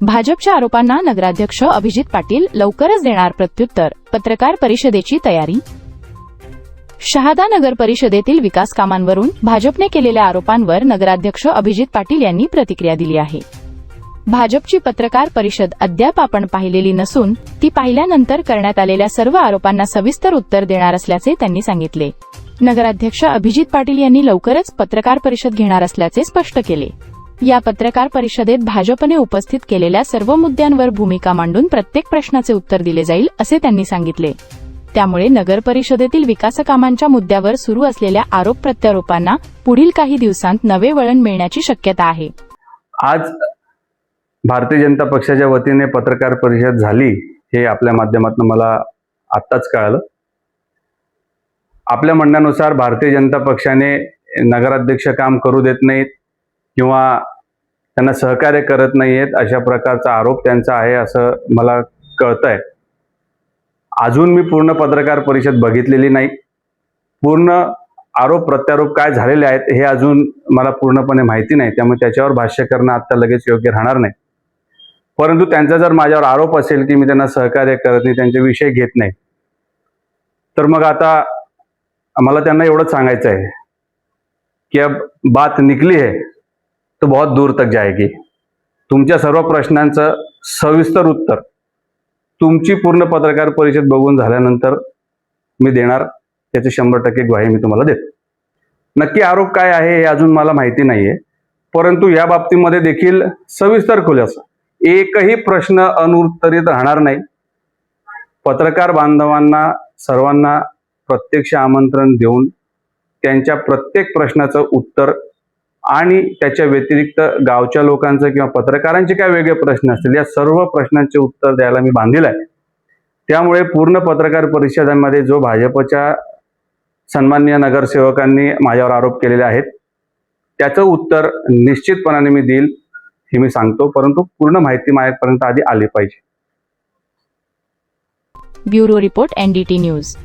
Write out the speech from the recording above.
भाजपच्या आरोपांना नगराध्यक्ष अभिजित पाटील लवकरच देणार प्रत्युत्तर, पत्रकार परिषदेची तयारी. शहादा नगर परिषदेतील विकास कामांवरून भाजपने केलेल्या आरोपांवर नगराध्यक्ष अभिजित पाटील यांनी प्रतिक्रिया दिली आहे. भाजपची पत्रकार परिषद अद्याप आपण पाहिलेली नसून ती पाहिल्यानंतर करण्यात आलेल्या सर्व आरोपांना सविस्तर उत्तर देणार असल्याचे त्यांनी सांगितले. नगराध्यक्ष अभिजित पाटील यांनी लवकरच पत्रकार परिषद घेणार असल्याचे स्पष्ट केले. या पत्रकार परिषदेत भाजपने उपस्थित केलेल्या सर्व मुद्द्यांवर भूमिका मांडून प्रत्येक प्रश्नाचे उत्तर दिले जाईल असे त्यांनी सांगितले. त्यामुळे नगर परिषदेतील विकास कामांच्या मुद्द्यावर सुरू असलेल्या आरोप प्रत्यारोपांना पुढील काही दिवसांत नवे वळण मिळण्याची शक्यता आहे. आज भारतीय जनता पक्षाच्या वतीने पत्रकार परिषद झाली हे आपल्या माध्यमातून मला आत्ताच कळालं. आपल्या म्हणण्यानुसार भारतीय जनता पक्षाने नगराध्यक्ष काम करू देत नाहीत किंवा त्यांना सहकार्य करत नाहीयेत अशा प्रकारचा आरोप त्यांचा आहे असं मला कळतंय. अजून मी पूर्ण पत्रकार परिषद बघितलेली नाही. पूर्ण आरोप प्रत्यारोप काय झालेले आहेत हे अजून मला पूर्णपणे माहिती नाही, त्यामुळे त्याच्यावर भाष्य करणं आता लगेच योग्य राहणार नाही. परंतु त्यांचा जर माझ्यावर आरोप असेल की मी त्यांना सहकार्य करत नाही, त्यांचे विषय घेत नाही, तर मग आता मला त्यांना एवढंच सांगायचं आहे की अब बात निकली है तो बहुत दूर तक जाएगी. तुमच्या सर्व प्रश्नांचं सविस्तर उत्तर तुमची पूर्ण पत्रकार परिषद बघून झाल्यानंतर मी देणार, त्याची 100% ग्वाही मी तुम्हाला देतो. नक्की आरोप काय आहे हे अजून मला माहिती नाहीये, परंतु या बाबतीमध्ये देखील सविस्तर खुलासा, एकही प्रश्न अनुत्तरित राहणार नाही. पत्रकार बांधवांना सर्वांना प्रत्यक्ष आमंत्रण देऊन त्यांच्या प्रत्येक प्रश्नाचं उत्तर आणि त्याच्या व्यतिरिक्त गावच्या लोकांचं किंवा पत्रकारांचे काय वेगळे प्रश्न असतील या सर्व प्रश्नांचे उत्तर द्यायला मी बांधील आहे. त्यामुळे पूर्ण पत्रकार परिषदांमध्ये जो भाजपच्या सन्माननीय नगरसेवकांनी माझ्यावर आरोप केलेले आहेत त्याचं उत्तर निश्चितपणाने मी देईल हे मी सांगतो, परंतु पूर्ण माहिती माझ्यापर्यंत आधी आली पाहिजे. Bureau report, NDT news.